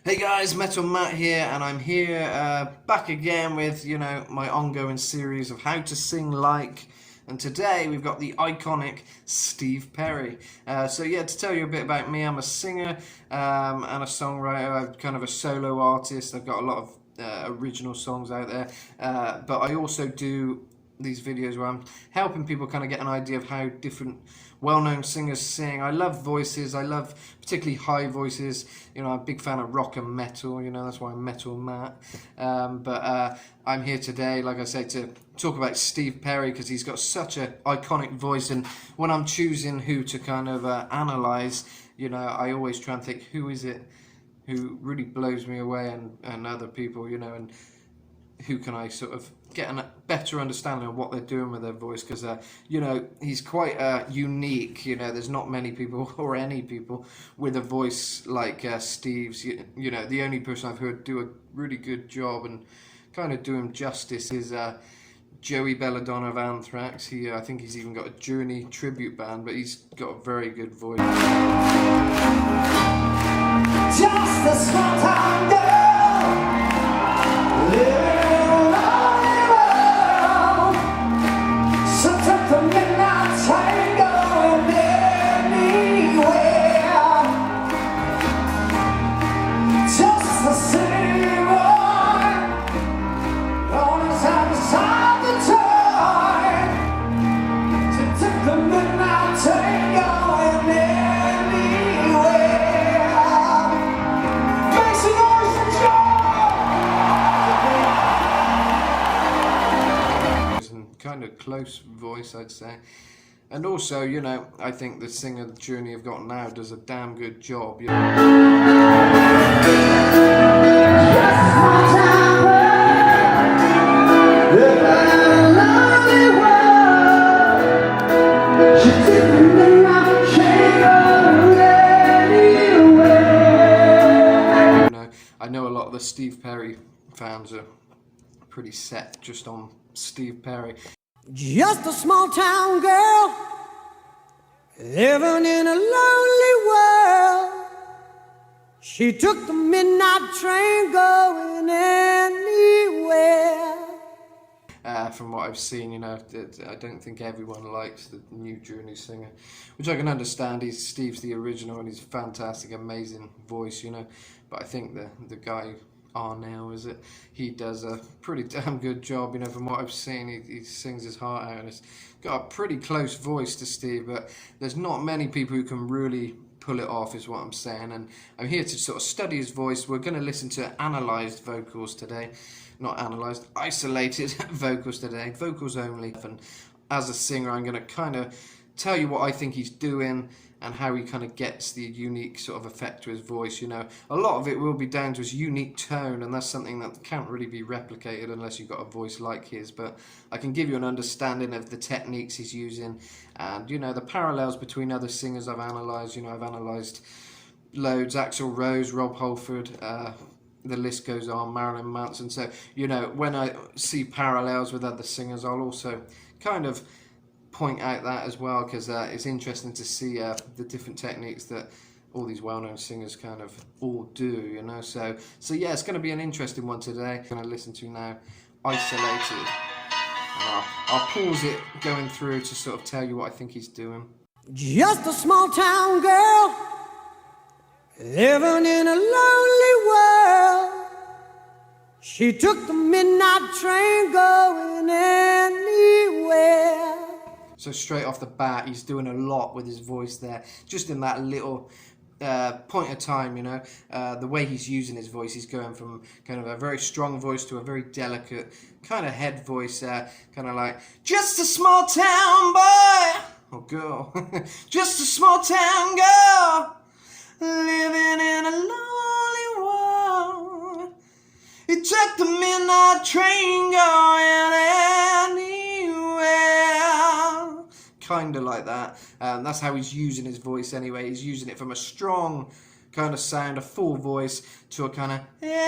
Hey guys, Metal Matt here, and I'm here back again with, my ongoing series of how to sing like. And today we've got the iconic Steve Perry. To tell you a bit about me, I'm a singer and a songwriter. I'm kind of a solo artist. I've got a lot of original songs out there, but I also do these videos where I'm helping people kind of get an idea of how different well-known singers sing. I love voices. I love particularly high voices. I'm a big fan of rock and metal. That's why I'm Metal Matt. I'm here today, like I say, to talk about Steve Perry because he's got such an iconic voice. And when I'm choosing who to kind of analyze, I always try and think, who is it who really blows me away and other people, and who can I sort of get a better understanding of what they're doing with their voice, because he's quite unique. There's not many people or any people with a voice like Steve's. The only person I've heard do a really good job and kind of do him justice is Joey Belladonna of Anthrax. I think he's even got a Journey tribute band, but he's got a very good voice. Just a small town girl living in a lonely world. So took the midnight train going anywhere. Just the city boy on his other side of the time. So took the midnight train going anywhere. Make some noise for Joe! And kind of close voice, I'd say. And also, I think the singer Journey have got now does a damn good job. I know a lot of the Steve Perry fans are pretty set just on Steve Perry. Just a small town girl living in a lonely world. She took the midnight train going anywhere. From what I've seen, I don't think everyone likes the new Journey singer, which I can understand. Steve's the original and he's fantastic, amazing voice, But I think the guy now, is it? He does a pretty damn good job, from what I've seen. He sings his heart out and he's got a pretty close voice to Steve, but there's not many people who can really pull it off, is what I'm saying. And I'm here to sort of study his voice. We're going to listen to analysed vocals today. Not analysed, isolated vocals today, vocals only. And as a singer, I'm going to kind of tell you what I think he's doing and how he kind of gets the unique sort of effect to his voice. A lot of it will be down to his unique tone, and that's something that can't really be replicated unless you've got a voice like his. But I can give you an understanding of the techniques he's using and, the parallels between other singers I've analysed. I've analysed loads, Axl Rose, Rob Halford, the list goes on, Marilyn Manson. So, when I see parallels with other singers, I'll also kind of point out that as well, because it's interesting to see the different techniques that all these well-known singers kind of all do, So yeah, it's going to be an interesting one today. I'm going to listen to now, Isolated. I'll pause it going through to sort of tell you what I think he's doing. Just a small town girl living in a lonely world. She took the midnight train going anywhere. So straight off the bat, he's doing a lot with his voice there, just in that little point of time, the way he's using his voice. He's going from kind of a very strong voice to a very delicate kind of head voice, kind of like, just a small town boy, or girl, just a small town girl, living in a lonely world. It took the midnight train going anywhere. Kind of like that. That's how he's using his voice anyway. He's using it from a strong kind of sound, a full voice, to a kind of anywhere.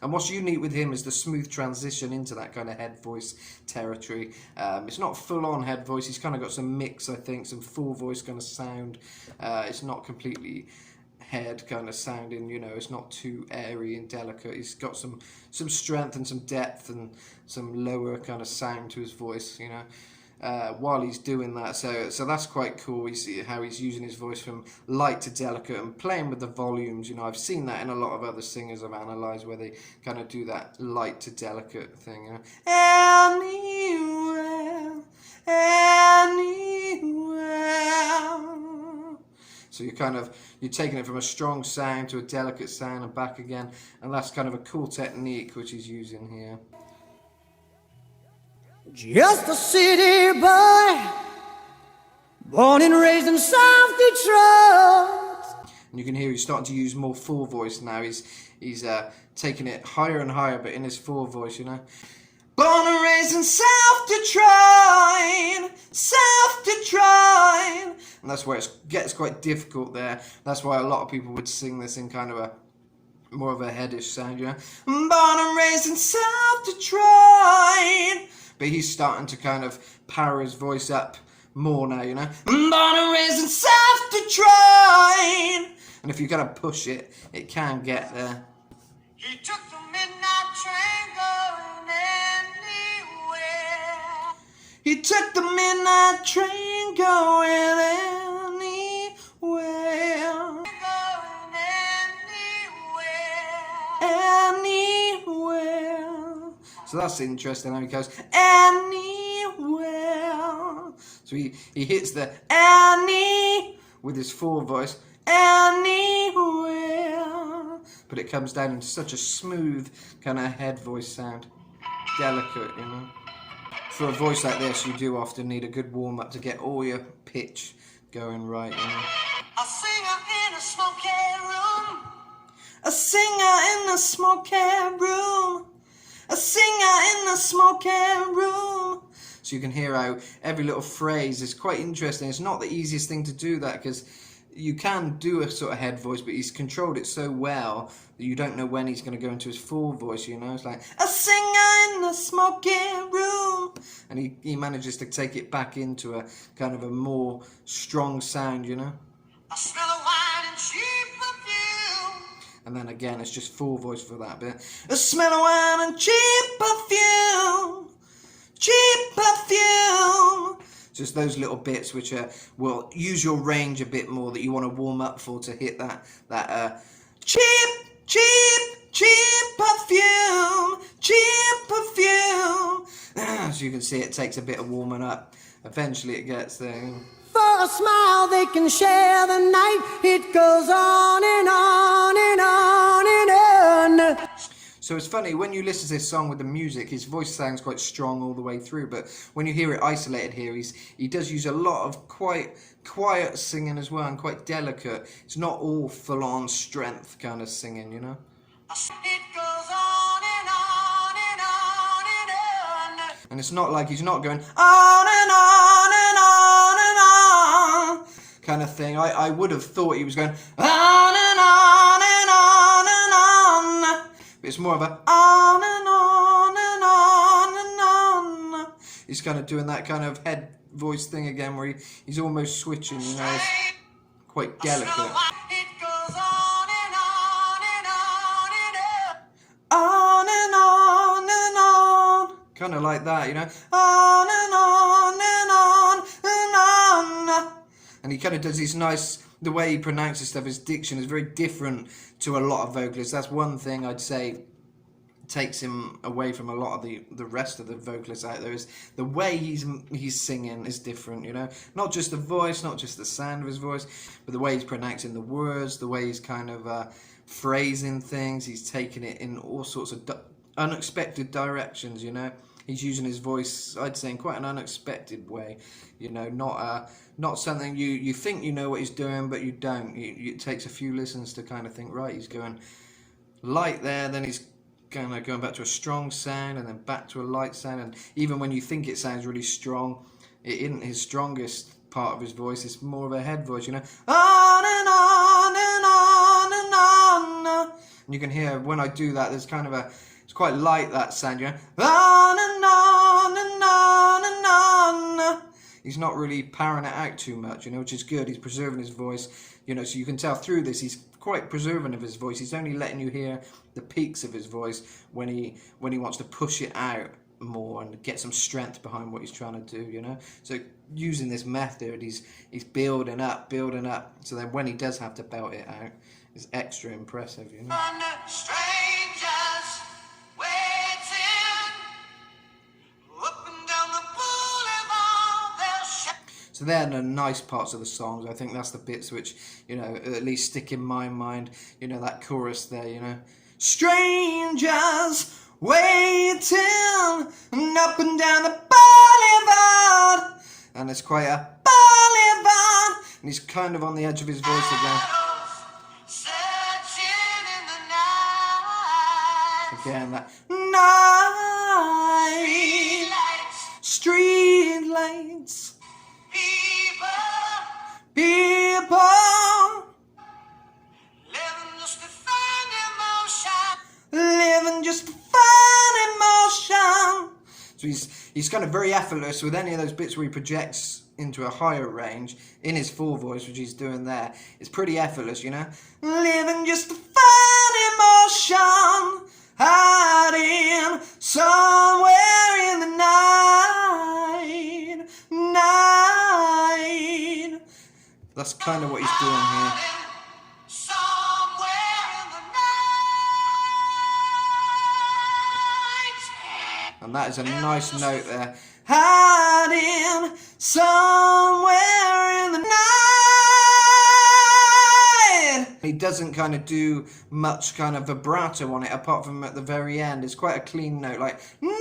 And what's unique with him is the smooth transition into that kind of head voice territory. It's not full on head voice, he's kind of got some mix, I think, some full voice kind of sound. It's not completely head kind of sounding, you know, it's not too airy and delicate. He's got some strength and some depth and some lower kind of sound to his voice, you know, while he's doing that. So that's quite cool. You see how he's using his voice from light to delicate and playing with the volumes. You know, I've seen that in a lot of other singers I've analysed, where they kind of do that light to delicate thing, you know. Anywhere, anywhere. So you're taking it from a strong sound to a delicate sound and back again, and that's kind of a cool technique which he's using here. Just a city boy, born and raised in South Detroit. And you can hear he's starting to use more full voice now. He's taking it higher and higher, but in his full voice, you know. Born and raised in South Detroit, South Detroit. And that's where it gets quite difficult there. That's why a lot of people would sing this in kind of a more of a headish sound, you know. Born and raised in South Detroit. But he's starting to kind of power his voice up more now, you know. Born and raised in South Detroit. And if you kind of push it, it can get there. He took the midnight train going anywhere. He took the midnight train going anywhere. Going Anywhere. So that's interesting how he goes anywhere. So he hits the any with his full voice, anywhere. But it comes down into such a smooth kind of head voice sound. Delicate, you know. For a voice like this, you do often need a good warm-up to get all your pitch going right, you know. A singer in a smoky room. A singer in a smoky room. A singer in a smoky room. So you can hear how every little phrase is quite interesting. It's not the easiest thing to do that, because you can do a sort of head voice, but he's controlled it so well that you don't know when he's going to go into his full voice, you know. It's like, a singer in a smoky room. And he manages to take it back into a kind of a more strong sound, you know. I smell of wine and cheap perfume. And then again, it's just full voice for that bit. A smell of wine and cheap perfume. Cheap perfume. Just those little bits which will use your range a bit more, that you want to warm up for, to hit that cheap perfume. Cheap perfume. As you can see, it takes a bit of warming up. Eventually it gets there. For a smile they can share the night. It goes on and on and on and on. So it's funny, when you listen to this song with the music, his voice sounds quite strong all the way through, but when you hear it isolated here, he does use a lot of quite quiet singing as well, and quite delicate. It's not all full-on strength kind of singing, you know? It goes on and on and on and on. And it's not like he's not going on and on and on and on kind of thing. I would have thought he was going on and on and on and on. But it's more of a on and on and on and on. He's kind of doing that kind of head voice thing again, where he's almost switching, you know. It's quite delicate. It goes on and on and on and on. On and on and on. Kind of like that, you know. On and on and on and on. And he kind of does these nice, the way he pronounces stuff, his diction is very different to a lot of vocalists. That's one thing I'd say takes him away from a lot of the rest of the vocalists out there, is the way he's singing is different, you know. Not just the voice, not just the sound of his voice, but the way he's pronouncing the words, the way he's kind of phrasing things. He's taking it in all sorts of unexpected directions, you know. He's using his voice, I'd say, in quite an unexpected way, you know, not something you think you know what he's doing, but you don't. It takes a few listens to kind of think, right, he's going light there, then he's kind of going back to a strong sound, and then back to a light sound. And even when you think it sounds really strong, it isn't his strongest part of his voice. It's more of a head voice, you know. On and on and on and on. And you can hear when I do that, there's kind of it's quite light, that sound, you know. On and on and on and on. He's not really powering it out too much, you know, which is good. He's preserving his voice, you know, so you can tell through this he's quite preserving of his voice. He's only letting you hear the peaks of his voice when he wants to push it out more and get some strength behind what he's trying to do, you know. So using this method, he's building up, so then when he does have to belt it out, it's extra impressive, you know. Strangers waiting up and down the boulevard, they'll shout. So they're the nice parts of the songs. I think that's the bits which, you know, at least stick in my mind, you know, that chorus there, you know. Strangers waiting and up and down the boulevard, and it's quite a boulevard, and he's kind of on the edge of his voice again. Searching in the night. Again, that night, street lights, people, Living just to find emotion. living just to find emotion. So he's kind of very effortless with any of those bits where he projects into a higher range in his full voice, which he's doing there. It's pretty effortless, you know. Living just to find emotion, hiding somewhere in the night. That's kind of what he's doing here. Somewhere in the night. And that is a nice note there. Hiding somewhere in the night. He doesn't kind of do much kind of vibrato on it, apart from at the very end. It's quite a clean note, like night.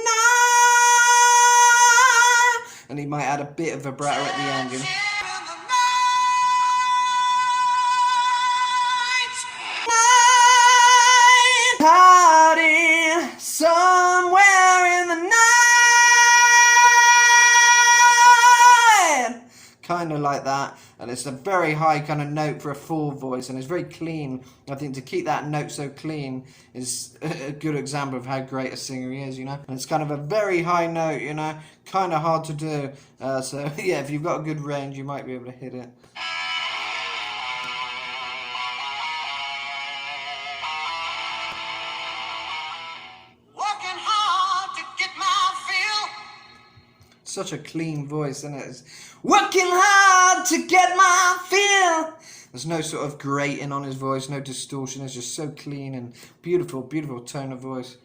And he might add a bit of vibrato at the end, you know. Hiding somewhere in the night. Kind of like that, and it's a very high kind of note for a full voice, and it's very clean. I think to keep that note so clean is a good example of how great a singer he is, you know. And it's kind of a very high note, you know, kind of hard to do. So yeah, if you've got a good range, you might be able to hit it. Working hard to get my fill. Such a clean voice, isn't it? It's working hard to get my feel. There's no sort of grating on his voice, no distortion. It's just so clean and beautiful, beautiful tone of voice.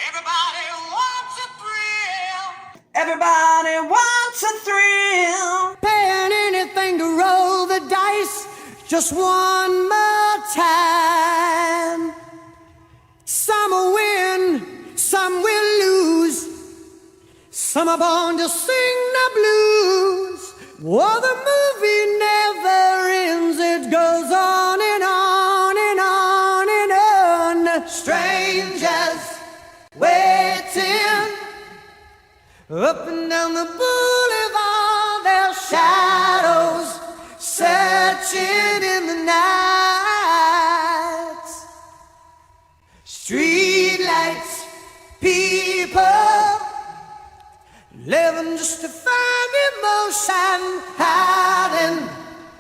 Everybody wants a thrill. Everybody wants a thrill. Paying anything to roll the dice just one more time. Some will win, some will lose. Some are born to sing the blues. Oh, the movie never ends. It goes on and on and on and on. Strangers waiting up and down the boulevard. Their shadows searching in the night. Street lights, people, living just to find emotion, hiding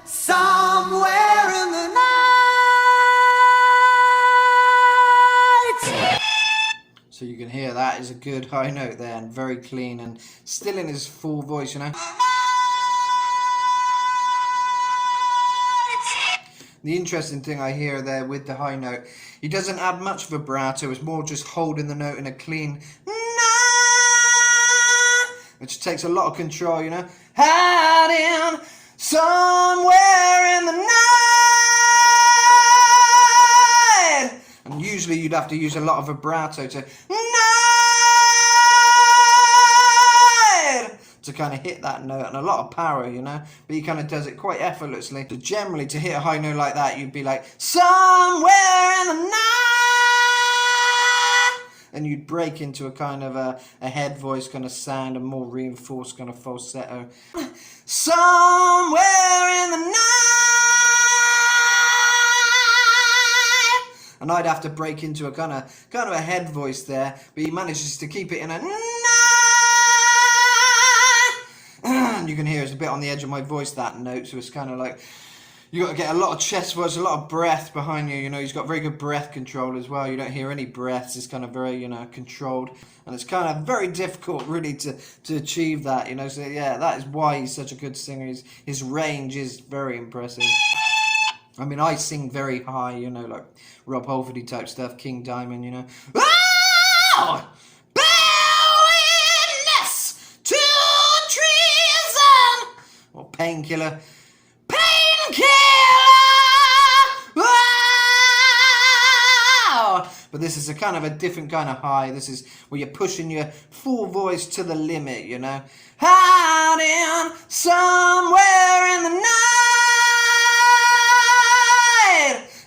somewhere in the night. So you can hear that is a good high note there, and very clean, and still in his full voice, you know. The interesting thing I hear there with the high note, he doesn't add much vibrato. It's more just holding the note in a clean, which takes a lot of control, you know. Hiding somewhere in the night. And usually you'd have to use a lot of vibrato to kind of hit that note, and a lot of power, you know. But he kind of does it quite effortlessly. So generally, to hit a high note like that, you'd be like, somewhere in the night. And you'd break into a kind of a head voice kind of sound, a more reinforced kind of falsetto. Somewhere in the night. and I'd have to break into a kind of a head voice there, but he manages to keep it in a and you can hear it's a bit on the edge of my voice, that note, so it's kind of like you got to get a lot of chest voice, a lot of breath behind you. You know, he's got very good breath control as well. You don't hear any breaths. It's kind of very, you know, controlled, and it's kind of very difficult, really, to achieve that. You know, so yeah, that is why he's such a good singer. His range is very impressive. I mean, I sing very high, you know, like Rob Halfordy type stuff, King Diamond, you know. Oh! Bear witness to treason! Or Painkiller. But this is a kind of a different kind of high. This is where you're pushing your full voice to the limit, you know. Hiding somewhere in the night.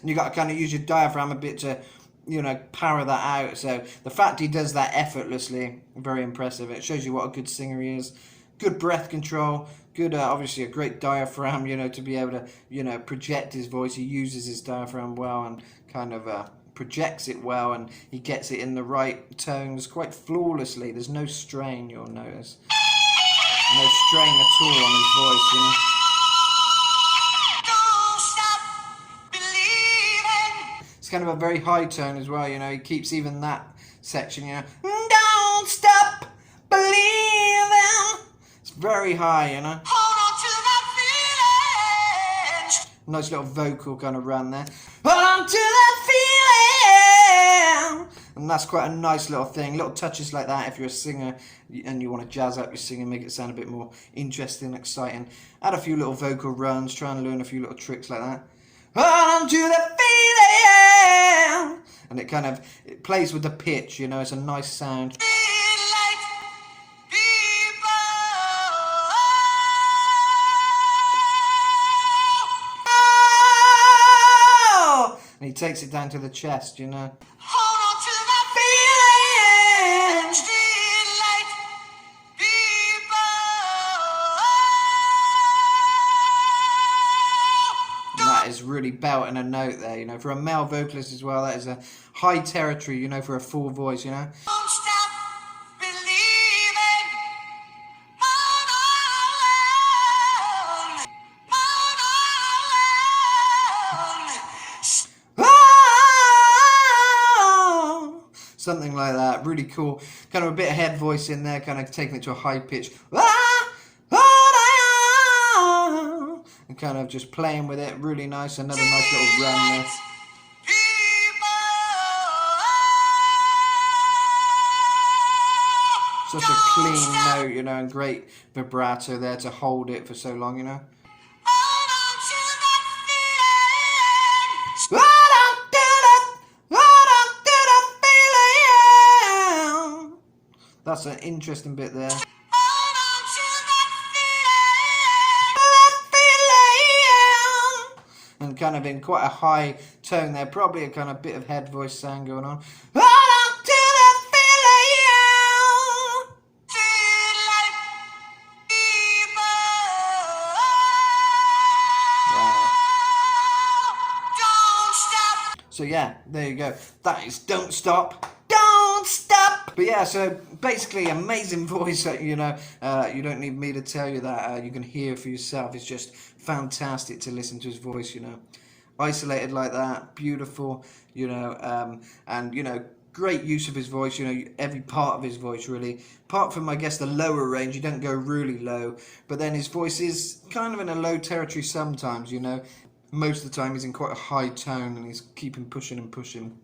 And you got to kind of use your diaphragm a bit to, you know, power that out. So the fact he does that effortlessly, very impressive. It shows you what a good singer he is. Good breath control. Good, obviously a great diaphragm, you know, to be able to, you know, project his voice. He uses his diaphragm well and kind of projects it well, and he gets it in the right tones quite flawlessly. There's no strain, you'll notice. No strain at all on his voice, you know. Don't stop believing. It's kind of a very high tone as well, you know. He keeps even that section, you know. Don't stop believing. It's very high, you know. Hold on to that feeling. Nice little vocal kind of run there. Hold on to that feeling. And that's quite a nice little thing. Little touches like that if you're a singer and you want to jazz up your singing, make it sound a bit more interesting, exciting. Add a few little vocal runs, try and learn a few little tricks like that. Hold on to the feeling. And it kind of, it plays with the pitch, you know, it's a nice sound. And he takes it down to the chest, you know. Hold on to that feeling. Still like people. And that is really belting a note there, you know. For a male vocalist as well, that is a high territory, you know, for a full voice, you know. Don't stop believing. Hold on. Something like that, really cool. Kind of a bit of head voice in there, kind of taking it to a high pitch. And kind of just playing with it, really nice. Another nice little run there. Such a clean note, you know, and great vibrato there to hold it for so long, you know. That's an interesting bit there. And kind of in quite a high tone there, probably a kind of bit of head voice sound going on. Wow. So yeah, there you go. That is Don't Stop. Don't Stop! But yeah, so basically amazing voice, you know. You don't need me to tell you that. You can hear for yourself. It's just fantastic to listen to his voice, you know. Isolated like that, beautiful, you know, and, you know, great use of his voice, you know, every part of his voice, really. Apart from, I guess, the lower range, you don't go really low, but then his voice is kind of in a low territory sometimes, you know. Most of the time he's in quite a high tone and he's keeping pushing and pushing,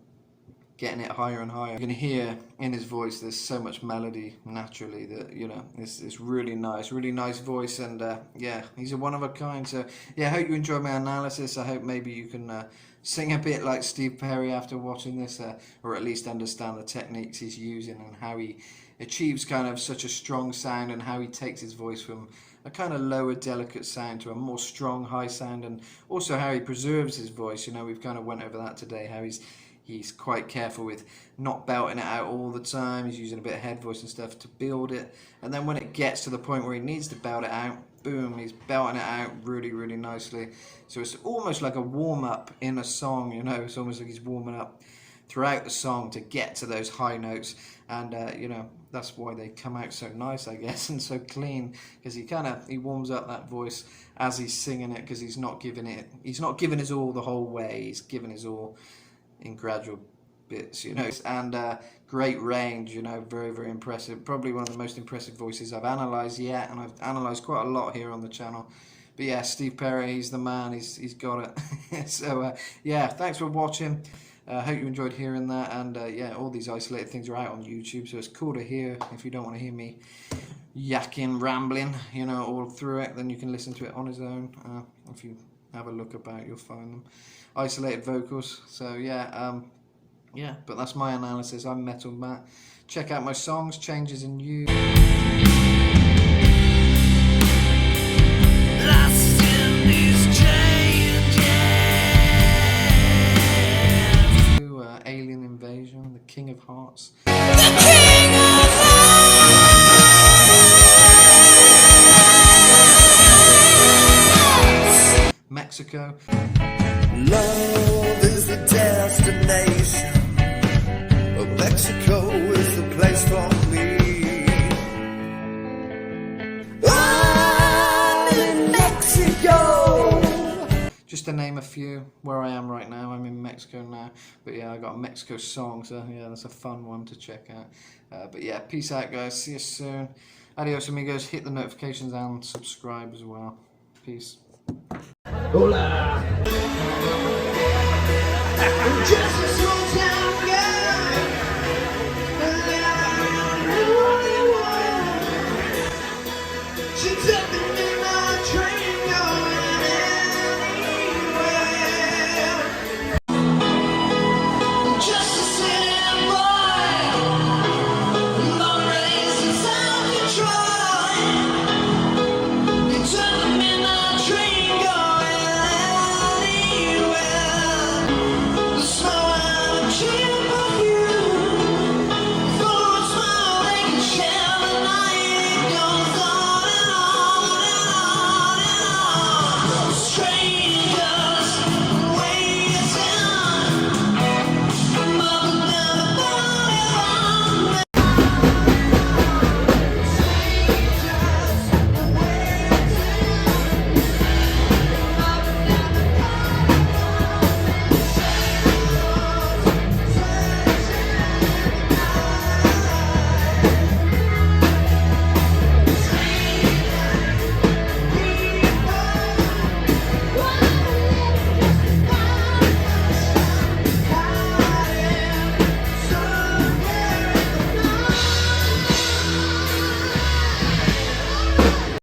getting it higher and higher. You can hear in his voice there's so much melody naturally that, you know, it's really nice voice, and yeah, he's a one of a kind. So yeah, I hope you enjoyed my analysis. I hope maybe you can sing a bit like Steve Perry after watching this, or at least understand the techniques he's using and how he achieves kind of such a strong sound, and how he takes his voice from a kind of lower delicate sound to a more strong high sound, and also how he preserves his voice. You know, we've kind of went over that today, how he's quite careful with not belting it out all the time. He's using a bit of head voice and stuff to build it, and then when it gets to the point where he needs to belt it out, boom, he's belting it out really, really nicely. So it's almost like a warm-up in a song, you know, it's almost like he's warming up throughout the song to get to those high notes, and you know, that's why they come out so nice, I guess, and so clean, because he warms up that voice as he's singing it, because he's not giving his all the whole way, he's giving his all in gradual bits, you know, and great range, you know, very, very impressive, probably one of the most impressive voices I've analysed yet, and I've analysed quite a lot here on the channel. But yeah, Steve Perry, he's the man, he's got it. So yeah, thanks for watching. I hope you enjoyed hearing that, and yeah, all these isolated things are out on YouTube, so it's cool to hear. If you don't want to hear me yakking, rambling, you know, all through it, then you can listen to it on his own. If you have a look about, you'll find them. Isolated vocals, so yeah, yeah, but that's my analysis. I'm Metal Matt. Check out my songs, Changes in You. Lost in these changes. Alien Invasion, The King of Hearts. The King of Hearts. Mexico. Love is the destination. Mexico is the place for me. I'm in Mexico. Just to name a few, where I am right now, I'm in Mexico now. But yeah, I got a Mexico song, so yeah, that's a fun one to check out. But yeah, peace out, guys. See you soon. Adios, amigos. Hit the notifications and subscribe as well. Peace. Hola.